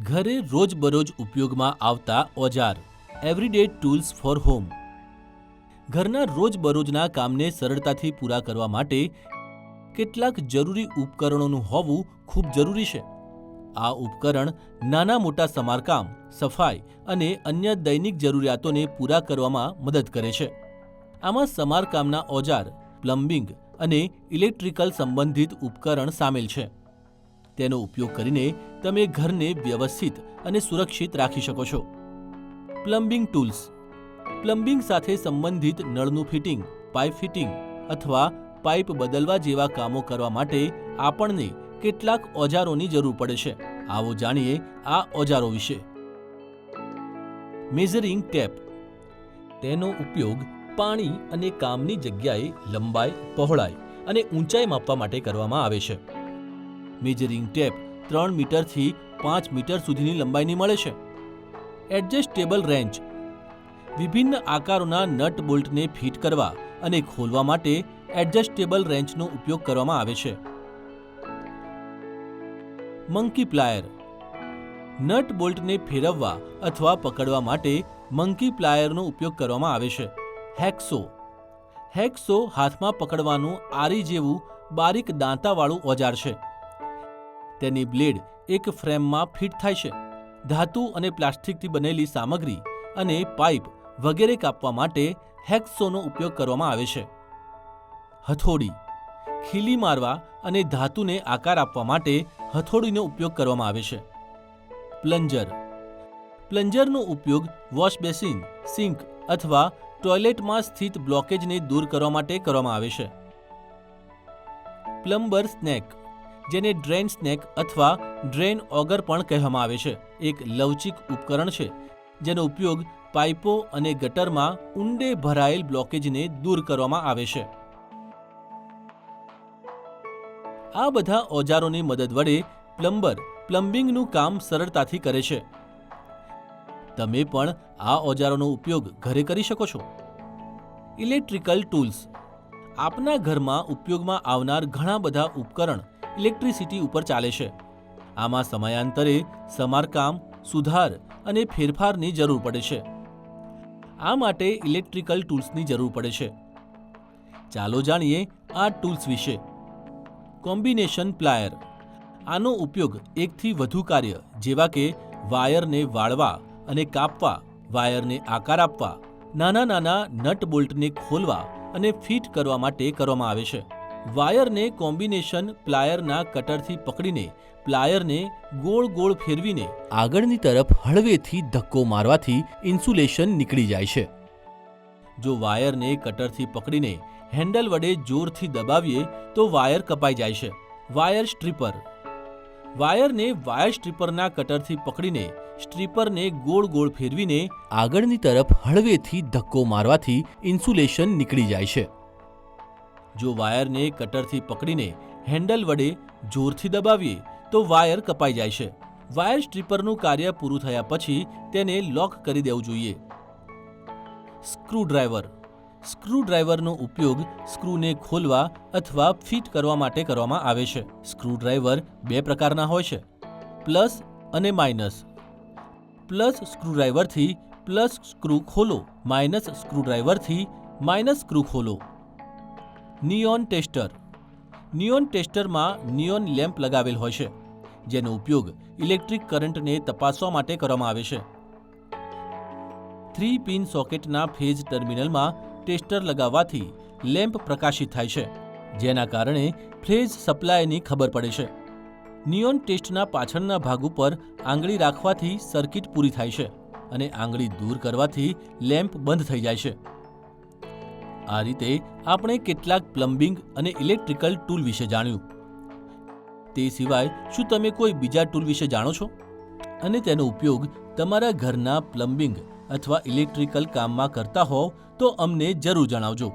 ઘરે રોજબરોજ ઉપયોગમાં આવતા ઓજાર એવરીડે ટૂલ્સ ફોર હોમ. ઘરના રોજબરોજના કામને સરળતાથી પૂરા કરવા માટે કેટલાક જરૂરી ઉપકરણોનું હોવું ખૂબ જરૂરી છે. આ ઉપકરણ નાના મોટા સમારકામ, સફાઈ અને અન્ય દૈનિક જરૂરિયાતોને પૂરા કરવામાં મદદ કરે છે. આમાં સમારકામના ઓજાર, પ્લમ્બિંગ અને ઇલેક્ટ્રિકલ સંબંધિત ઉપકરણ સામેલ છે. તેનો ઉપયોગ કરીને તમે ઘરને વ્યવસ્થિત અને સુરક્ષિત રાખી શકો છો. Plumbing tools. પ્લમ્બિંગ સાથે સંબંધિત નળનું ફિટિંગ, પાઇપ ફિટિંગ અથવા પાઇપ બદલવા જેવા કામો કરવા માટે આપણને કેટલાક ઓજારોની જરૂર પડે છે. આવો જાણીએ આ ઓજારો વિશે. Measuring tape. તેનો ઉપયોગ પાણી અને કામની જગ્યાએ લંબાઈ, પહોળાઈ અને ઊંચાઈ માપવા માટે કરવામાં આવે છે. મેજરિંગ ટેપ 3 મીટરથી 5 મીટર સુધીની લંબાઈની મળે છે. Adjustable wrench. વિભિન્ન આકારોના નટ બોલ્ટને ફિટ કરવા અને ખોલવા માટે એડજસ્ટેબલ રેન્ચનો ઉપયોગ કરવામાં આવે છે. Monkey plier. નટ બોલ્ટને ફેરવવા અથવા પકડવા માટે મંકી પ્લાયરનો ઉપયોગ કરવામાં આવે છે. હેકસો. હેકસો હાથમાં પકડવાનું આરી જેવું બારીક દાંતાવાળું ઓજાર છે. તેની બ્લેડ એક ફ્રેમમાં ફિટ થાય છે. ધાતુ અને પ્લાસ્ટિકથી બનેલી સામગ્રી અને પાઇપ વગેરે કાપવા માટે હેકસોનો ઉપયોગ કરવામાં આવે છે. હથોડી. ખીલી મારવા અને ધાતુને આકાર આપવા માટે હથોડીનો ઉપયોગ કરવામાં આવે છે. પ્લન્જર. પ્લન્જરનો ઉપયોગ વોશ બેસિન, સિંક અથવા ટોયલેટમાં સ્થિત બ્લોકેજને દૂર કરવા માટે કરવામાં આવે છે. પ્લમ્બર સ્નેક, જેને ડ્રેન સ્નેક અથવા ડ્રેન ઓગર પણ કહેવામાં આવે છે, એક લવચીક ઉપકરણ છે જેનો ઉપયોગ પાઇપો અને ગટરમાં ઊંડે ભરાયેલ બ્લોકેજને દૂર કરવામાં આવે છે. આ બધા ઓજારોની મદદ વડે પ્લમ્બર પ્લમ્બિંગનું કામ સરળતાથી કરે છે. તમે પણ આ ઓજારોનો ઉપયોગ ઘરે કરી શકો છો. Electrical tools. આપના ઘરમાં ઉપયોગમાં આવનાર ઘણા બધા ઉપકરણ ઇલેક્ટ્રિસિટી ઉપર ચાલે છે. આમાં સમયાંતરે સમારકામ, સુધાર અને ફેરફારની જરૂર પડે છે. આ માટે ઇલેક્ટ્રિકલ ટૂલ્સની જરૂર પડે છે. ચાલો જાણીએ આ ટૂલ્સ વિશે. Combination plier. આનો ઉપયોગ એકથી વધુ કાર્ય જેવા કે વાયરને વાળવા અને કાપવા, વાયરને આકાર આપવા, નાના નાના નટ બોલ્ટને ખોલવા અને ફિટ કરવા માટે કરવામાં આવે છે. વાયરને કોમ્બિનેશન પ્લાયરના કટરથી પકડીને પ્લાયરને ગોળ ગોળ ફેરવીને આગળની તરફ હળવેથી ધક્કો મારવાથી ઇન્સ્યુલેશન નીકળી જાય છે. જો વાયરને કટરથી પકડીને હેન્ડલ વડે જોરથી દબાવીએ તો વાયર કપાઈ જાય છે. Wire stripper. વાયરને વાયર સ્ટ્રીપરના કટરથી પકડીને સ્ટ્રીપરને ગોળ ગોળ ફેરવીને આગળની તરફ હળવેથી ધક્કો મારવાથી ઇન્સ્યુલેશન નીકળી જાય છે. જો વાયરને કટરથી પકડીને હેન્ડલ વડે જોરથી દબાવીએ તો વાયર કપાઈ જાય છે. વાયર સ્ટ્રીપરનું કાર્ય પૂરું થયા પછી તેને લોક કરી દેવું જોઈએ. સ્ક્રૂડ્રાઈવર. સ્ક્રૂડ્રાઈવરનો ઉપયોગ સ્ક્રૂને ખોલવા અથવા ફિટ કરવા માટે કરવામાં આવે છે. સ્ક્રૂડ્રાઈવર 2 પ્રકારના હોય છે, પ્લસ અને માઇનસ. પ્લસ સ્ક્રૂડ્રાઈવરથી પ્લસ સ્ક્રૂ ખોલો, માઇનસ સ્ક્રૂડ્રાઈવરથી માઇનસ સ્ક્રૂ ખોલો. Neon tester. નિયોન ટેસ્ટરમાં નિયોન લેમ્પ લગાવેલ હોય છે, જેનો ઉપયોગ ઇલેક્ટ્રિક કરંટને તપાસવા માટે કરવામાં આવે છે. 3 પિન સોકેટના ફેઝ ટર્મિનલમાં ટેસ્ટર લગાવવાથી લેમ્પ પ્રકાશિત થાય છે, જેના કારણે ફેઝ સપ્લાયની ખબર પડે છે. નિયોન ટેસ્ટના પાછળના ભાગ ઉપર આંગળી રાખવાથી સર્કિટ પૂરી થાય છે અને આંગળી દૂર કરવાથી લેમ્પ બંધ થઈ જાય છે. આ રીતે આપણે કેટલાક પ્લમ્બિંગ અને ઇલેક્ટ્રિકલ ટૂલ વિશે જાણ્યું. તે સિવાય શું તમે કોઈ બીજા ટૂલ વિશે જાણો છો અને તેનો ઉપયોગ તમારા ઘરના પ્લમ્બિંગ અથવા ઇલેક્ટ્રિકલ કામમાં કરતા હોવ તો અમને જરૂર જણાવજો.